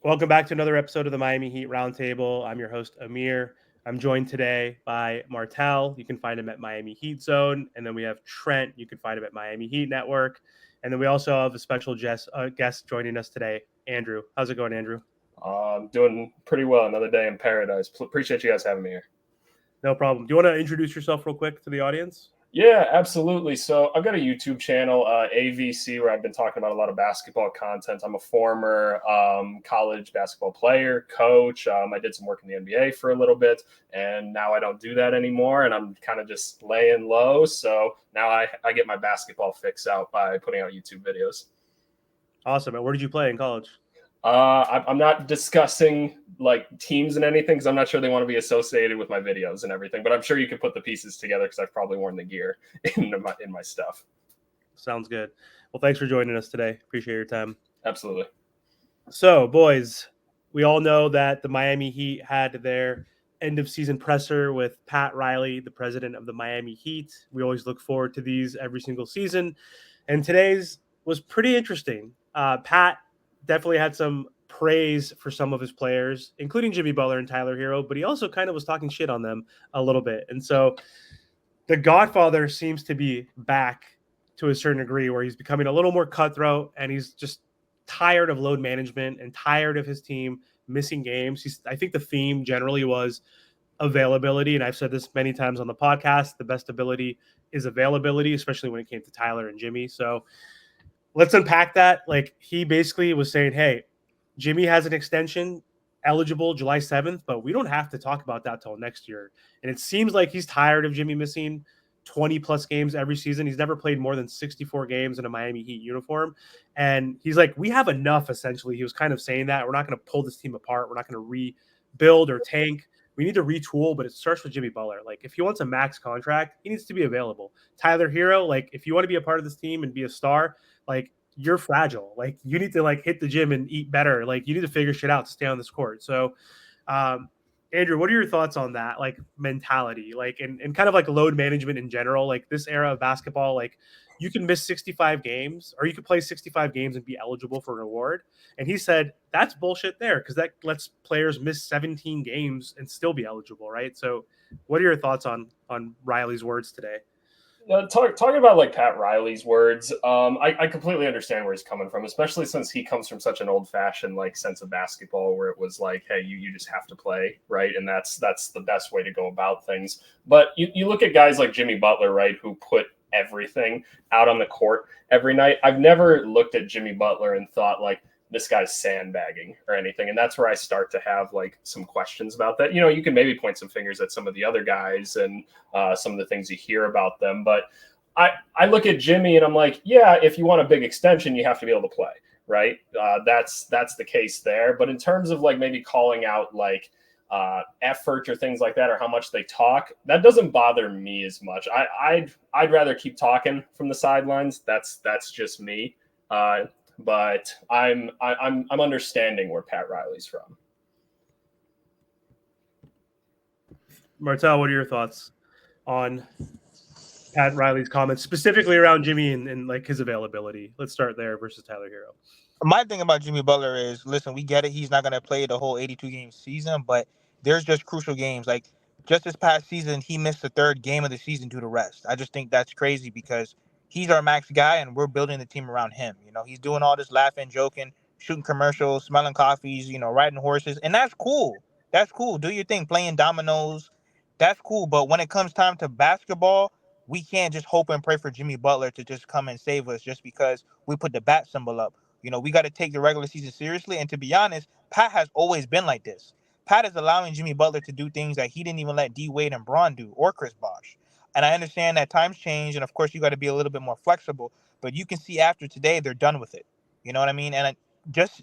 Welcome back to another episode of the Miami Heat Roundtable. I'm your host, Amir. I'm joined today by Martel. You can find him at Miami Heat Zone. And then we have Trent. You can find him at Miami Heat Network. And then we also have a special guest joining us today, Andrew. How's it going, Andrew? Doing pretty well. Another day in paradise. Appreciate you guys having me here. No problem. Do you want to introduce yourself real quick to the audience? Yeah, absolutely. So I've got a YouTube channel, AVC, where I've been talking about a lot of basketball content. I'm a former college basketball player, coach. I did some work in the NBA for a little bit, and now I don't do that anymore, and I'm kind of just laying low. So now I get my basketball fix out by putting out YouTube videos. Awesome. And where did you play in college? I'm not discussing like teams and anything because I'm not sure they want to be associated with my videos and everything. But I'm sure you could put the pieces together because I've probably worn the gear in my stuff. Sounds good. Well, thanks for joining us today. Appreciate your time. Absolutely. So, boys, we all know that the Miami Heat had their end of season presser with Pat Riley, the president of the Miami Heat. We always look forward to these every single season. And today's was pretty interesting. Pat definitely had some praise for some of his players, including Jimmy Butler and Tyler Herro, but he also kind of was talking shit on them a little bit. And so the Godfather seems to be back to a certain degree where he's becoming a little more cutthroat and he's just tired of load management and tired of his team missing games. I think the theme generally was availability. And I've said this many times on the podcast, the best ability is availability, especially when it came to Tyler and Jimmy. So let's unpack that. Like he basically was saying, hey, Jimmy has an extension eligible July 7th, but we don't have to talk about that till next year. And it seems like he's tired of Jimmy missing 20 plus games every season. He's never played more than 64 games in a Miami Heat uniform. And he's like, we have enough, essentially. He was kind of saying that. We're not going to pull this team apart. We're not going to rebuild or tank. We need to retool, but it starts with Jimmy Butler. Like, if he wants a max contract, he needs to be available. Tyler Herro, like, if you want to be a part of this team and be a star, like, you're fragile. Like, you need to, like, hit the gym and eat better. Like, you need to figure shit out to stay on this court. So, Andrew, what are your thoughts on that, like, mentality, like, and kind of like load management in general, like this era of basketball, like you can miss 65 games or you could play 65 games and be eligible for an award. And he said that's bullshit there because that lets players miss 17 games and still be eligible, right? So what are your thoughts on Riley's words today? Talking about like Pat Riley's words, I completely understand where he's coming from, especially since he comes from such an old-fashioned like sense of basketball where it was like, hey, you just have to play, right? And that's the best way to go about things. But you look at guys like Jimmy Butler, right, who put everything out on the court every night. I've never looked at Jimmy Butler and thought like, this guy's sandbagging or anything. And that's where I start to have like some questions about that. You know, you can maybe point some fingers at some of the other guys and some of the things you hear about them. But I look at Jimmy and I'm like, yeah, if you want a big extension, you have to be able to play, right? That's the case there. But in terms of like maybe calling out like effort or things like that, or how much they talk, that doesn't bother me as much. I'd rather keep talking from the sidelines. That's just me. But I'm understanding where Pat Riley's from. Martel, what are your thoughts on Pat Riley's comments, specifically around Jimmy and like his availability? Let's start there versus Tyler Herro. My thing about Jimmy Butler is, listen, we get it. He's not going to play the whole 82 game season, but there's just crucial games. Like just this past season, he missed the third game of the season due to rest. I just think that's crazy because he's our max guy and we're building the team around him. You know, he's doing all this laughing, joking, shooting commercials, smelling coffees, you know, riding horses. And that's cool. That's cool. Do your thing, playing dominoes. That's cool. But when it comes time to basketball, we can't just hope and pray for Jimmy Butler to just come and save us just because we put the bat symbol up. You know, we got to take the regular season seriously. And to be honest, Pat has always been like this. Pat is allowing Jimmy Butler to do things that he didn't even let D Wade and Braun do, or Chris Bosh. And I understand that times change, and of course you got to be a little bit more flexible. But you can see after today, they're done with it. You know what I mean? And just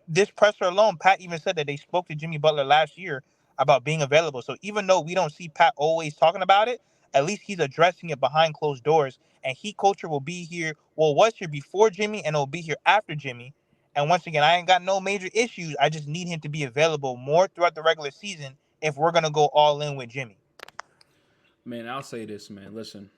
this presser alone, Pat even said that they spoke to Jimmy Butler last year about being available. So even though we don't see Pat always talking about it, at least he's addressing it behind closed doors. And Heat culture will be here. Well, was here before Jimmy, and it'll be here after Jimmy. And once again, I ain't got no major issues. I just need him to be available more throughout the regular season if we're gonna go all in with Jimmy. Man, I'll say this, man. Listen,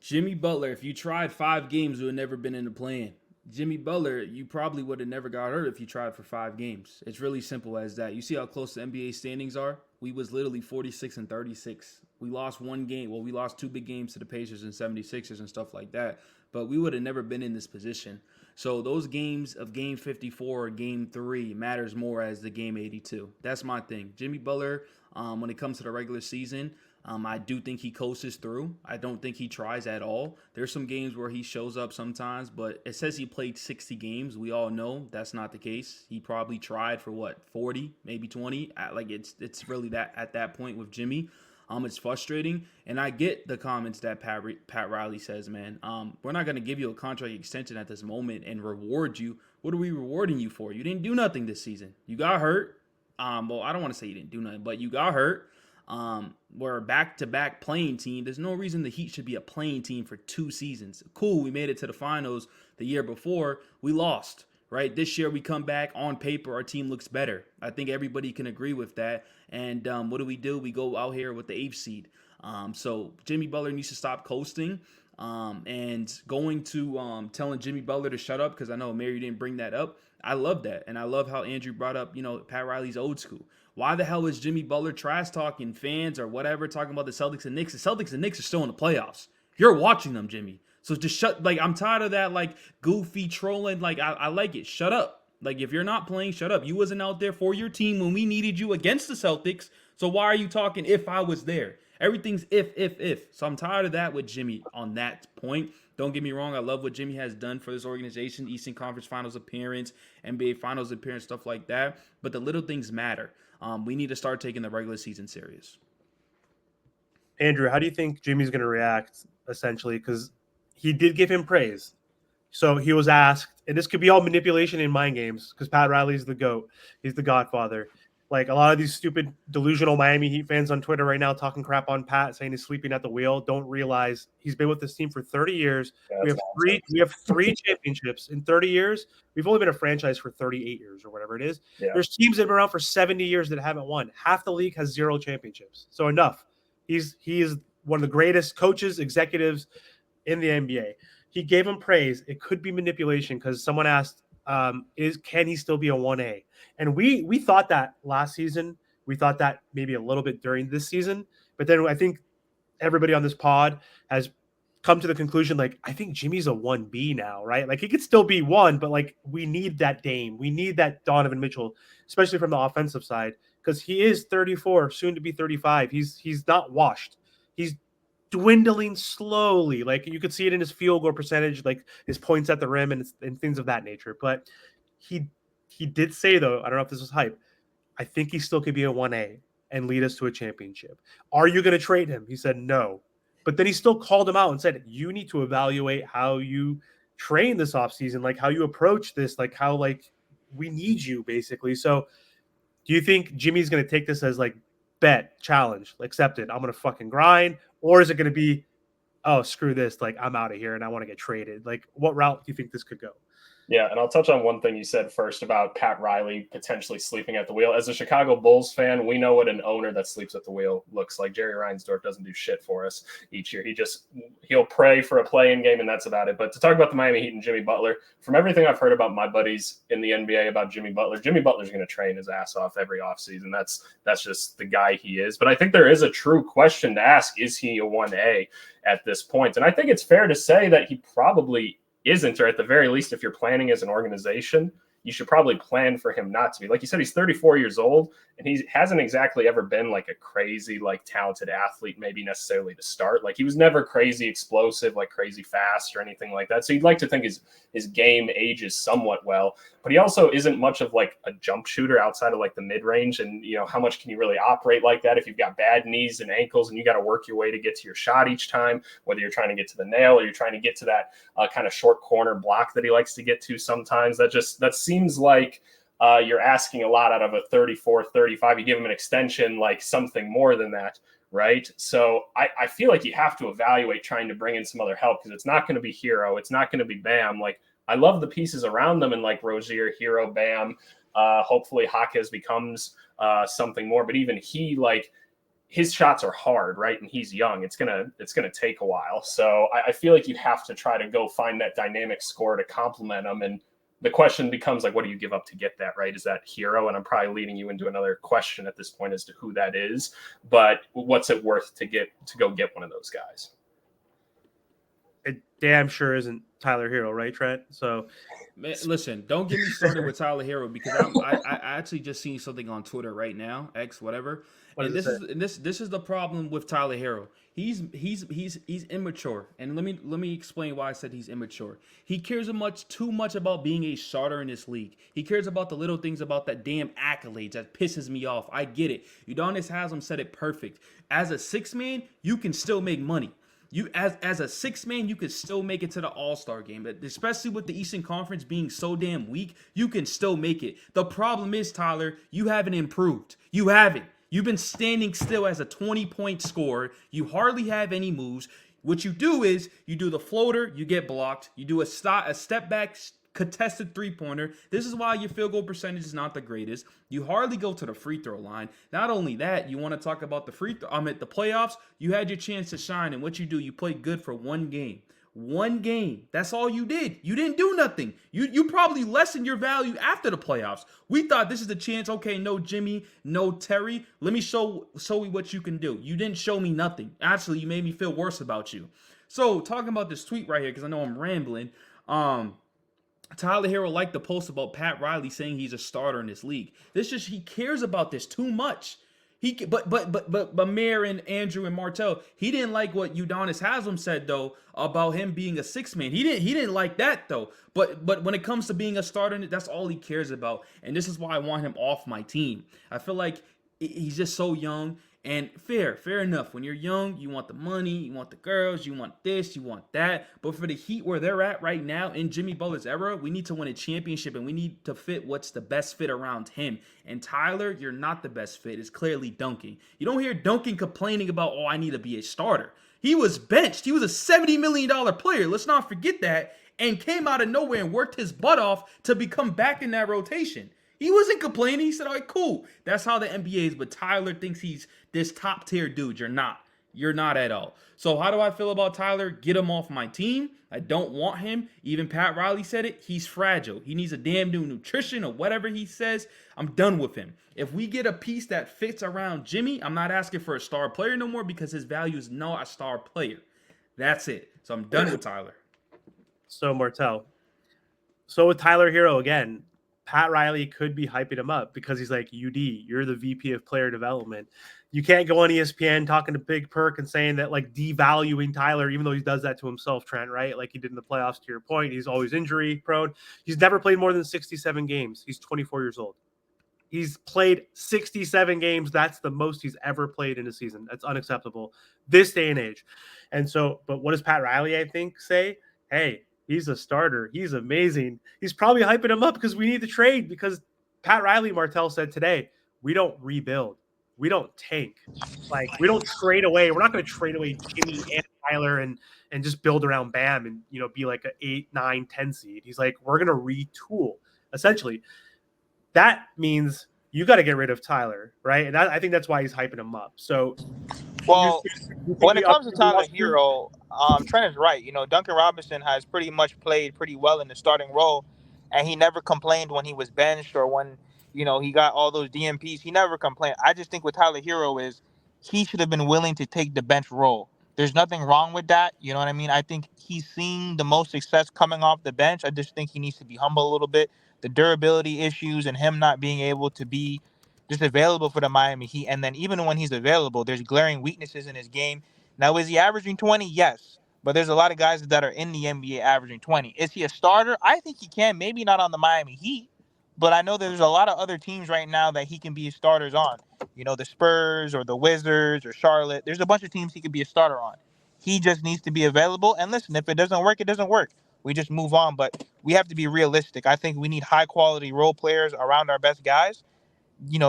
Jimmy Butler, if you tried 5 games, you would have never been in the plan. Jimmy Butler, you probably would have never got hurt if you tried for 5 games. It's really simple as that. You see how close the NBA standings are? We was literally 46 and 36. We lost one game. Well, we lost 2 big games to the Pacers and 76ers and stuff like that. But we would have never been in this position. So those games of game 54 or game 3 matters more as the game 82. That's my thing. Jimmy Butler, when it comes to the regular season, I do think he coasts through. I don't think he tries at all. There's some games where he shows up sometimes, but it says he played 60 games. We all know that's not the case. He probably tried for 40, maybe 20. Like it's really that at that point with Jimmy. It's frustrating, and I get the comments that Pat Riley says, man. We're not going to give you a contract extension at this moment and reward you. What are we rewarding you for? You didn't do nothing this season. You got hurt. Well, I don't want to say you didn't do nothing, but you got hurt. We're a back-to-back playing team. There's no reason the Heat should be a playing team for 2 seasons. Cool, we made it to the finals the year before. We lost, right? This year we come back. On paper, our team looks better. I think everybody can agree with that. And what do? We go out here with the 8th seed. So Jimmy Butler needs to stop coasting. And going to telling Jimmy Butler to shut up, because I know, Mary, you didn't bring that up. I love that. And I love how Andrew brought up, Pat Riley's old school. Why the hell is Jimmy Butler trash talking fans or whatever, talking about the Celtics and Knicks? The Celtics and Knicks are still in the playoffs. You're watching them, Jimmy. So just shut, I'm tired of that, goofy trolling. I like it. Shut up. If you're not playing, shut up. You wasn't out there for your team when we needed you against the Celtics. So why are you talking if I was there? Everything's if. So I'm tired of that with Jimmy on that point. Don't get me wrong. I love what Jimmy has done for this organization. Eastern Conference Finals appearance, NBA Finals appearance, stuff like that. But the little things matter. We need to start taking the regular season serious. Andrew, how do you think Jimmy's going to react, essentially? Because he did give him praise. So he was asked, and this could be all manipulation in mind games, because Pat Riley's the GOAT. He's the godfather. A lot of these stupid, delusional Miami Heat fans on Twitter right now talking crap on Pat, saying he's sleeping at the wheel, don't realize he's been with this team for 30 years. Yeah, we have three championships in 30 years. We've only been a franchise for 38 years or whatever it is. Yeah. There's teams that have been around for 70 years that haven't won. Half the league has 0 championships. So enough. He is one of the greatest coaches, executives in the NBA. He gave him praise. It could be manipulation because someone asked, can he still be a 1A? And we thought that last season. We thought that maybe a little bit during this season. But then I think everybody on this pod has come to the conclusion, I think Jimmy's a 1B now, right? He could still be 1, but we need that Dame. We need that Donovan Mitchell, especially from the offensive side, because he is 34, soon to be 35. He's not washed. He's dwindling slowly. You could see it in his field goal percentage, his points at the rim and things of that nature. But he did say, though, I don't know if this was hype, I think he still could be a 1A and lead us to a championship. Are you going to trade him? He said no. But then he still called him out and said, you need to evaluate how you train this offseason, how you approach this, how we need you, basically. So do you think Jimmy's going to take this as bet, challenge, accepted, I'm going to fucking grind? Or is it going to be, oh, screw this, I'm out of here and I want to get traded? What route do you think this could go? Yeah, and I'll touch on one thing you said first about Pat Riley potentially sleeping at the wheel. As a Chicago Bulls fan, we know what an owner that sleeps at the wheel looks like. Jerry Reinsdorf doesn't do shit for us each year. He'll pray for a play-in game, and that's about it. But to talk about the Miami Heat and Jimmy Butler, from everything I've heard about my buddies in the NBA about Jimmy Butler's going to train his ass off every offseason. That's just the guy he is. But I think there is a true question to ask, is he a 1A at this point? And I think it's fair to say that he probably isn't, or at the very least, if you're planning as an organization, you should probably plan for him not to be. Like you said, he's 34 years old, and he hasn't exactly ever been a crazy, talented athlete, maybe necessarily to start. He was never crazy explosive, crazy fast or anything like that. So you'd like to think his game ages somewhat well, but he also isn't much of a jump shooter outside of the mid-range. And, how much can you really operate like that if you've got bad knees and ankles and you got to work your way to get to your shot each time, whether you're trying to get to the nail or you're trying to get to that kind of short corner block that he likes to get to sometimes. That seems like you're asking a lot out of a 34, 35. You give him an extension, something more than that, right? So I feel like you have to evaluate trying to bring in some other help, because it's not going to be Herro. It's not going to be Bam. I love the pieces around them, and Rozier, Herro, Bam. Hopefully Jaquez becomes something more. But even he, his shots are hard, right? And he's young. It's gonna take a while. So I feel like you have to try to go find that dynamic score to complement him. And the question becomes like, what do you give up to get that, right? Is that Herro? And I'm probably leading you into another question at this point as to who that is. But what's it worth to go get one of those guys? It damn sure isn't Tyler Herro, right, Trent? So, man, listen, don't get me started with Tyler Herro because I actually just seen something on Twitter right now, X whatever, and this is the problem with Tyler Herro. He's immature, and let me explain why I said he's immature. He cares too much about being a starter in this league. He cares about the little things about that damn accolades that pisses me off. I get it. Udonis Haslam said it perfect. As a six man, you can still make money. You as a six man, you could still make it to the All-Star game. But especially with the Eastern Conference being so damn weak, you can still make it. The problem is, Tyler, you haven't improved. You haven't. You've been standing still as a 20-point scorer. You hardly have any moves. What you do is you do the floater, you get blocked. You do a step back contested three-pointer. This is why your field goal percentage is not the greatest. You hardly go to the free throw line. Not only that, you want to talk about the free throw. At the playoffs, you had your chance to shine, and what you do, you played good for one game. One game. That's all you did. You didn't do nothing. You probably lessened your value after the playoffs. We thought this is the chance. Okay, no Jimmy, no Terry. Let me show you what you can do. You didn't show me nothing. Actually, you made me feel worse about you. So talking about this tweet right here, because I know I'm rambling. Tyler Herro liked the post about Pat Riley saying he's a starter in this league. He cares about this too much. But Mayor and Andrew and Martell, he didn't like what Udonis Haslam said though about him being a six man. He didn't like that though. But when it comes to being a starter, that's all he cares about. And this is why I want him off my team. I feel like he's just so young. And fair enough. When you're young, you want the money, you want the girls, you want this, you want that. But for the Heat where they're at right now in Jimmy Butler's era, we need to win a championship and we need to fit what's the best fit around him. And Tyler, you're not the best fit. It's clearly Duncan. You don't hear Duncan complaining about, I need to be a starter. He was benched. He was a $70 million player. Let's not forget that. And came out of nowhere and worked his butt off to become back in that rotation. He wasn't complaining. He said, all right, cool. That's how the NBA is. But Tyler thinks he's this top tier dude. You're not. You're not at all. So how do I feel about Tyler? Get him off my team. I don't want him. Even Pat Riley said it. He's fragile. He needs a damn new nutrition or whatever he says. I'm done with him. If we get a piece that fits around Jimmy, I'm not asking for a star player no more because his value is not a star player. That's it. So I'm done with Tyler. So Martell. So with Tyler Herro again, Pat Riley could be hyping him up because he's like, UD, you're the VP of player development. You can't go on ESPN talking to Big Perk and saying that, like, devaluing Tyler, even though he does that to himself, Trent, right? Like he did in the playoffs, to your point. He's always injury prone. He's never played more than 67 games. He's 24 years old. He's played 67 games. That's the most he's ever played in a season. That's unacceptable this day and age. And so, but what does Pat Riley, I think, say? Hey, he's a starter. He's amazing. He's probably hyping him up because we need to trade, because Pat Riley, Martell said today, we don't rebuild. We don't tank. Like, we don't trade away. We're not going to trade away Jimmy and Tyler and just build around Bam and, be like an 8, 9, 10 seed. He's like, we're going to retool, essentially. That means you got to get rid of Tyler, right? And I think that's why he's hyping him up. So, well, when it comes to Tyler Herro, Trent is right. Duncan Robinson has pretty much played pretty well in the starting role, and he never complained when he was benched or when, he got all those DMPs. He never complained. I just think with Tyler Herro is he should have been willing to take the bench role. There's nothing wrong with that. You know what I mean? I think he's seeing the most success coming off the bench. I just think he needs to be humble a little bit. The durability issues and him not being able to be just available for the Miami Heat. And then even when he's available, there's glaring weaknesses in his game. Now, is he averaging 20? Yes. But there's a lot of guys that are in the NBA averaging 20. Is he a starter? I think he can. Maybe not on the Miami Heat. But I know there's a lot of other teams right now that he can be starters on. The Spurs or the Wizards or Charlotte. There's a bunch of teams he could be a starter on. He just needs to be available. And listen, if it doesn't work, it doesn't work. We just move on. But we have to be realistic. I think we need high-quality role players around our best guys.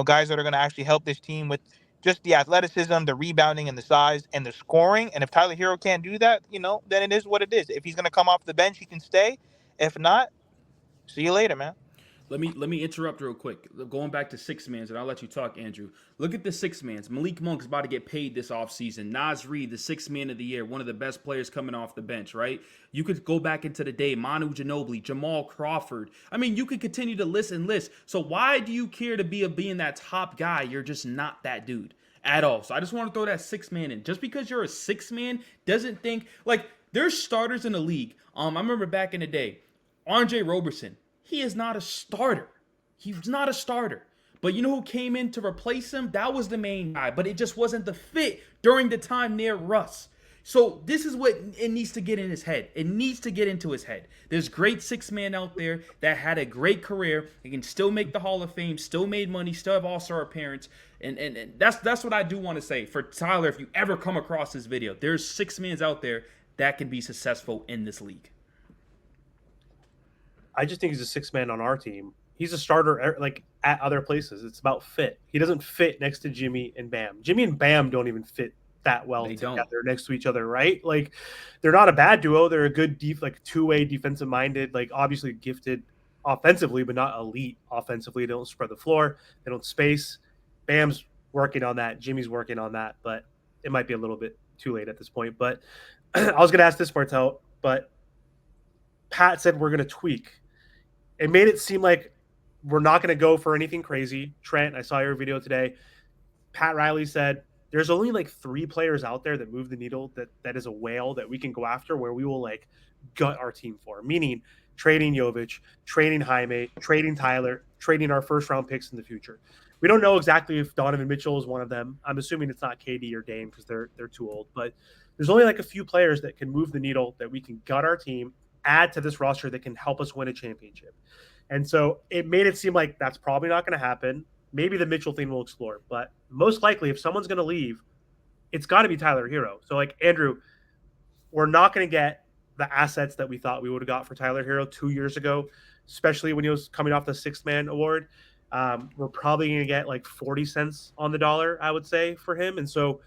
Guys that are going to actually help this team with just the athleticism, the rebounding, and the size, and the scoring. And if Tyler Herro can't do that, then it is what it is. If he's going to come off the bench, he can stay. If not, see you later, man. Let me interrupt real quick. Going back to six mans, and I'll let you talk, Andrew. Look at the six mans. Malik Monk's about to get paid this offseason. Nas Reed, the sixth man of the year, one of the best players coming off the bench, right? You could go back into the day, Manu Ginobili, Jamal Crawford. I mean, you could continue to list and list. So why do you care to be being that top guy? You're just not that dude at all. So I just want to throw that six man in. Just because you're a six man doesn't think like there's starters in the league. I remember back in the day, Andre Roberson. He is not a starter. He's not a starter. But you know who came in to replace him? That was the main guy. But it just wasn't the fit during the time near Russ. So this is what it needs to get in his head. It needs to get into his head. There's great six man out there that had a great career. He can still make the Hall of Fame, still made money, still have all-star appearance. And that's what I do want to say. For Tyler, if you ever come across this video, there's six mans out there that can be successful in this league. I just think he's a six man on our team. He's a starter like at other places. It's about fit. He doesn't fit next to Jimmy and Bam. Jimmy and Bam don't even fit that well together next to each other, right? Like they're not a bad duo. They're a good two-way defensive minded, like obviously gifted offensively, but not elite offensively. They don't spread the floor. They don't space. Bam's working on that. Jimmy's working on that, but it might be a little bit too late at this point. But I was going to ask this, Martel, but Pat said we're going to tweak. It made it seem like we're not going to go for anything crazy. Trent, I saw your video today. Pat Riley said there's only like 3 players out there that move the needle that is a whale that we can go after where we will like gut our team for, meaning trading Jovic, trading Jaime, trading Tyler, trading our first round picks in the future. We don't know exactly if Donovan Mitchell is one of them. I'm assuming it's not KD or Dame because they're too old, but there's only like a few players that can move the needle that we can gut our team, add to this roster that can help us win a championship. And so it made it seem like that's probably not going to happen. Maybe the Mitchell thing we'll explore, but most likely if someone's going to leave, it's got to be Tyler Herro. So like Andrew, we're not going to get the assets that we thought we would have got for Tyler Herro 2 years ago, especially when he was coming off the sixth man award. We're probably going to get like 40 cents on the dollar, I would say, for him. And so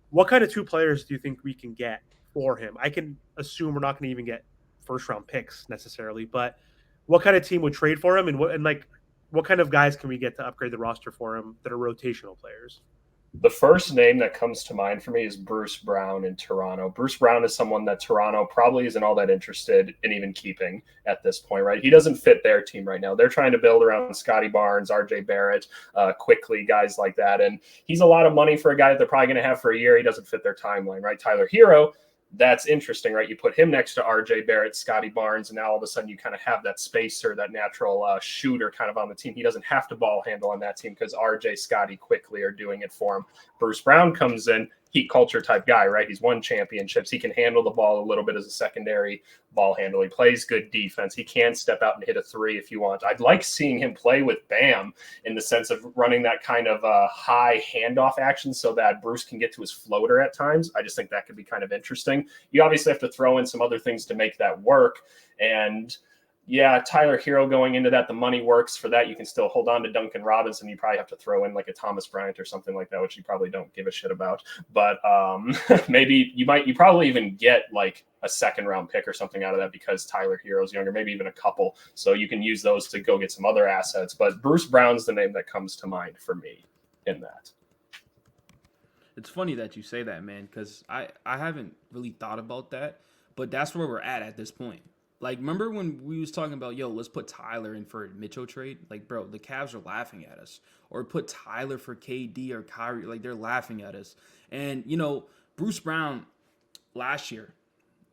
what kind of 2 players do you think we can get for him? I can assume we're not going to even get first round picks necessarily, but what kind of team would trade for him, and what kind of guys can we get to upgrade the roster for him that are rotational players? The first name that comes to mind for me is Bruce Brown in Toronto. Bruce Brown is someone that Toronto probably isn't all that interested in even keeping at this point, right? He doesn't fit their team right now. They're trying to build around Scotty Barnes, RJ Barrett, quickly, guys like that. And he's a lot of money for a guy that they're probably going to have for a year. He doesn't fit their timeline, right? Tyler Herro, that's interesting, right? You put him next to RJ Barrett, Scotty Barnes, and now all of a sudden you kind of have that spacer, that natural shooter kind of on the team. He doesn't have to ball handle on that team because RJ, Scotty quickly are doing it for him. Bruce Brown comes in, heat culture type guy, right? He's won championships. He can handle the ball a little bit as a secondary ball handle. He plays good defense. He can step out and hit a 3 if you want. I'd like seeing him play with Bam in the sense of running that kind of high handoff action so that Bruce can get to his floater at times. I just think that could be kind of interesting. You obviously have to throw in some other things to make that work. And yeah, Tyler Herro going into that, the money works for that. You can still hold on to Duncan Robinson. You probably have to throw in like a Thomas Bryant or something like that, which you probably don't give a shit about. But maybe you probably even get like a second round pick or something out of that because Tyler Herro's younger, maybe even a couple. So you can use those to go get some other assets. But Bruce Brown's the name that comes to mind for me in that. It's funny that you say that, man, because I haven't really thought about that, but that's where we're at this point. Like, remember when we was talking about, yo, let's put Tyler in for a Mitchell trade? Like, bro, the Cavs are laughing at us. Or put Tyler for KD or Kyrie. Like, they're laughing at us. And, you know, Bruce Brown last year,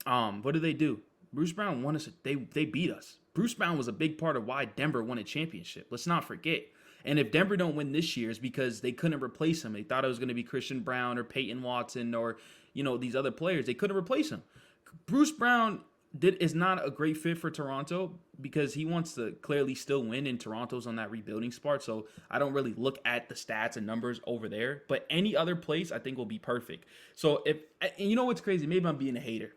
what did they do? Bruce Brown won us. They beat us. Bruce Brown was a big part of why Denver won a championship. Let's not forget. And if Denver don't win this year, it's because they couldn't replace him. They thought it was going to be Christian Brown or Peyton Watson or, you know, these other players. They couldn't replace him. Bruce Brown is not a great fit for Toronto because he wants to clearly still win, and Toronto's on that rebuilding spot. So I don't really look at the stats and numbers over there. But any other place I think will be perfect. So and you know what's crazy? Maybe I'm being a hater.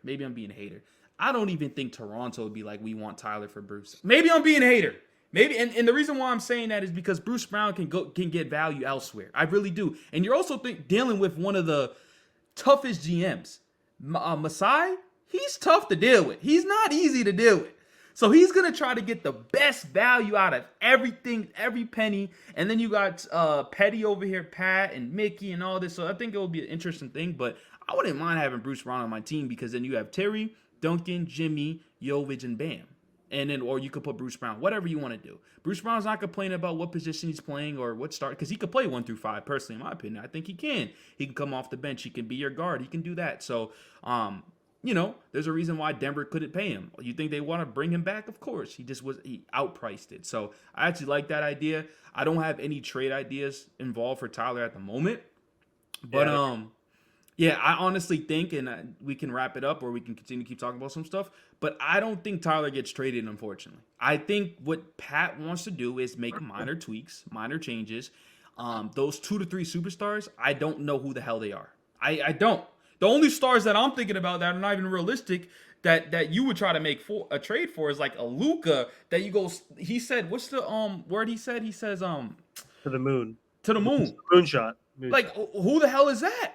I don't even think Toronto would be like, we want Tyler for Bruce. Maybe I'm being a hater. Maybe, and the reason why I'm saying that is because Bruce Brown can get value elsewhere. I really do. And you're also dealing with one of the toughest GMs. Masai, he's tough to deal with. He's not easy to deal with. So he's gonna try to get the best value out of everything, every penny. And then you got Petty over here, Pat and Mickey and all this. So I think it will be an interesting thing. But I wouldn't mind having Bruce Brown on my team because then you have Terry, Duncan, Jimmy, Jovic, and Bam. And then, or you could put Bruce Brown, whatever you want to do. Bruce Brown's not complaining about what position he's playing or what start, because he could play 1 through 5. Personally, in my opinion, I think he can. He can come off the bench. He can be your guard. He can do that. So, there's a reason why Denver couldn't pay him. You think they want to bring him back? Of course. He outpriced it. So I actually like that idea. I don't have any trade ideas involved for Tyler at the moment, but yeah, I honestly think, and we can wrap it up or we can continue to keep talking about some stuff, but I don't think Tyler gets traded, unfortunately. I think what Pat wants to do is make minor tweaks, minor changes. Those 2 to 3 superstars, I don't know who the hell they are. I don't. The only stars that I'm thinking about that are not even realistic that you would try to make a trade for is like a Luka that you go. He said, what's the word he said? He says to the moon. To the moon. Moonshot. Like who the hell is that?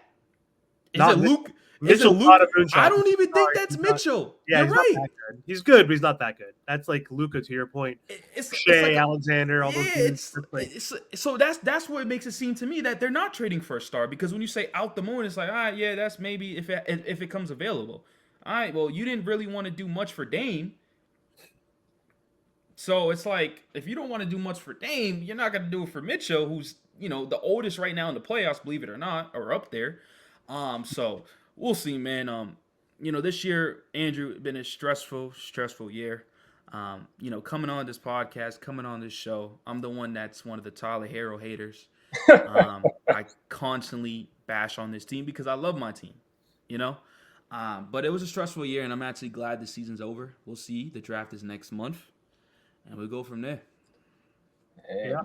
Is Not it Luke? Mitchell. Is it Luke? I don't even think that's Mitchell. Yeah, you're right. He's good, but he's not that good. That's like Luka, to your point. Shea, like Alexander, all those dudes. So that's what makes it seem to me that they're not trading for a star, because when you say out the moon, it's like, all right, yeah, that's maybe if it comes available. All right, well, you didn't really want to do much for Dame. So it's like, if you don't want to do much for Dame, you're not going to do it for Mitchell, who's, the oldest right now in the playoffs, believe it or not, or up there. So we'll see, man. This year, Andrew, been a stressful year. Coming on this podcast, coming on this show, I'm the one that's one of the Tyler Herro haters. I constantly bash on this team because I love my team, but it was a stressful year, and I'm actually glad the season's over. We'll see. The draft is next month, and we'll go from there. Yeah.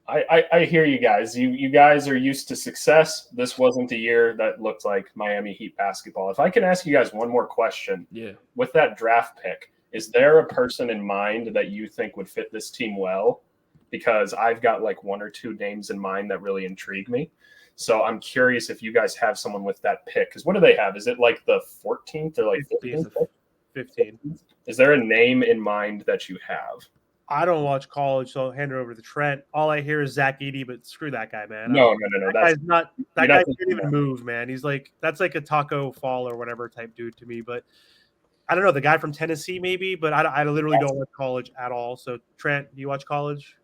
I hear you guys. You guys are used to success. This wasn't a year that looked like Miami Heat basketball. If I can ask you guys one more question. Yeah. With that draft pick, is there a person in mind that you think would fit this team well? Because I've got like 1 or 2 names in mind that really intrigue me. So I'm curious if you guys have someone with that pick. Because what do they have? Is it like the 14th or like 15th? 15. Is there a name in mind that you have? I don't watch college, so I'll hand it over to Trent. All I hear is Zach Edey, but screw that guy, man. No. That guy's not. That guy can't even move, man. He's like, that's like a Taco Fall or whatever type dude to me. But I don't know, the guy from Tennessee maybe, but I literally don't watch college at all. So Trent, do you watch college?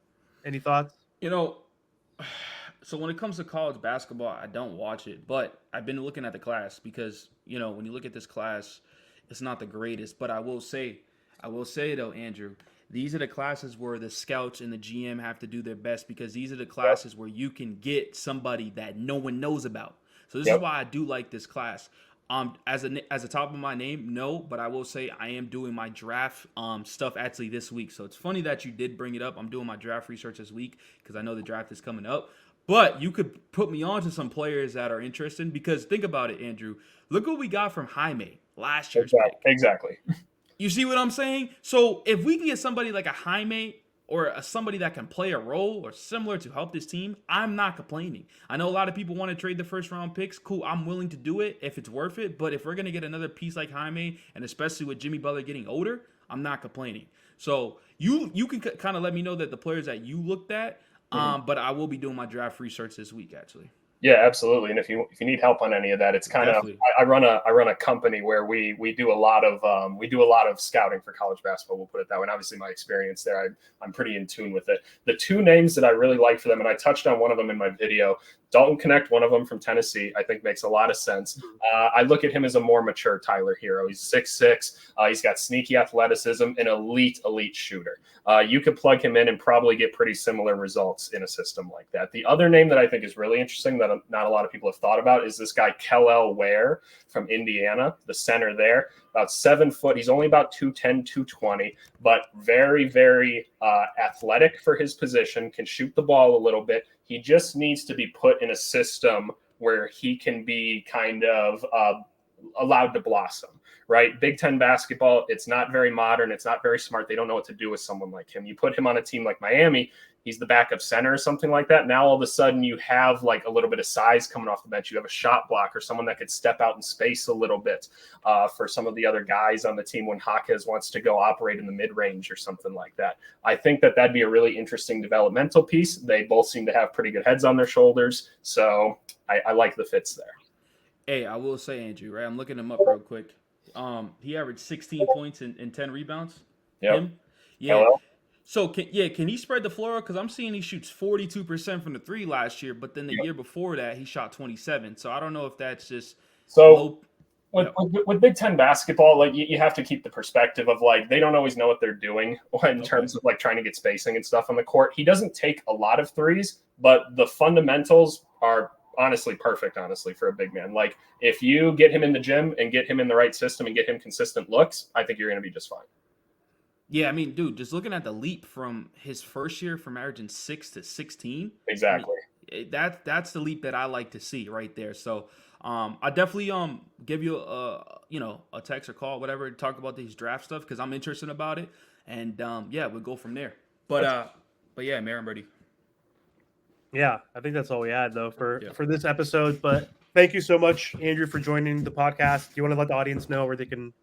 Any thoughts? So when it comes to college basketball, I don't watch it, but I've been looking at the class because, when you look at this class, it's not the greatest. But I will say though, Andrew, these are the classes where the scouts and the GM have to do their best, because these are the classes where you can get somebody that no one knows about. So this is why I do like this class. As a top of my name, no, but I will say I am doing my draft stuff actually this week. So it's funny that you did bring it up. I'm doing my draft research this week because I know the draft is coming up. But you could put me on to some players that are interesting, because think about it, Andrew. Look what we got from Jaime last year's pick. Exactly. You see what I'm saying? So if we can get somebody like a Jaime or somebody that can play a role or similar to help this team, I'm not complaining. I know a lot of people want to trade the first round picks. Cool, I'm willing to do it if it's worth it. But if we're going to get another piece like Jaime, and especially with Jimmy Butler getting older, I'm not complaining. So you can kind of let me know that the players that you looked at, but I will be doing my draft research this week, actually. Yeah, absolutely. And if you need help on any of that, it's kind of I run a company where we do a lot of scouting for college basketball. We'll put it that way. And obviously, my experience there, I'm pretty in tune with it. The 2 names that I really like for them, and I touched on one of them in my video. Dalton Connect, one of them from Tennessee, I think makes a lot of sense. I look at him as a more mature Tyler Herro. He's 6'6". He's got sneaky athleticism, an elite shooter. You could plug him in and probably get pretty similar results in a system like that. The other name that I think is really interesting that not a lot of people have thought about is this guy, Kellel Ware from Indiana, the center there. About 7 foot. He's only about 210, 220, but very, very athletic for his position, can shoot the ball a little bit. He just needs to be put in a system where he can be kind of allowed to blossom, right? Big Ten basketball, it's not very modern. It's not very smart. They don't know what to do with someone like him. You put him on a team like Miami, he's the backup center or something like that. Now all of a sudden you have like a little bit of size coming off the bench. You have a shot blocker, someone that could step out in space a little bit for some of the other guys on the team when Jaquez wants to go operate in the mid-range or something like that. I think that that'd be a really interesting developmental piece. They both seem to have pretty good heads on their shoulders. So I like the fits there. Hey, I will say, Andrew, right? I'm looking him up real quick. He averaged 16 points and 10 rebounds. Yep. Him? Yeah. Hello? So, can he spread the floor? Because I'm seeing he shoots 42% from the three last year, but then the year before that, he shot 27. So, I don't know if that's just low. With Big Ten basketball, like you have to keep the perspective of like they don't always know what they're doing in terms of like trying to get spacing and stuff on the court. He doesn't take a lot of threes, but the fundamentals are honestly perfect, for a big man. Like if you get him in the gym and get him in the right system and get him consistent looks, I think you're going to be just fine. Yeah, I mean, dude, just looking at the leap from his first year from averaging 6 to 16. Exactly. I mean, that's the leap that I like to see right there. So I definitely give you a text or call, whatever, to talk about these draft stuff because I'm interested about it. And we'll go from there. But yeah, Marin Birdie. Yeah, I think that's all we had though for this episode. But thank you so much, Andrew, for joining the podcast. Do you want to let the audience know where they can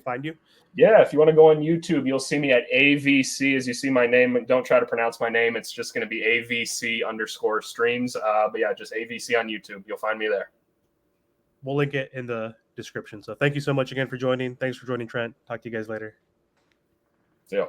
find you? Yeah, if you want to go on YouTube, you'll see me at AVC. As you see my name, don't try to pronounce my name. It's just going to be AVC_streams. But yeah, just AVC on YouTube. You'll find me there. We'll link it in the description. So thank you so much again for joining. Thanks for joining, Trent. Talk to you guys later. See ya.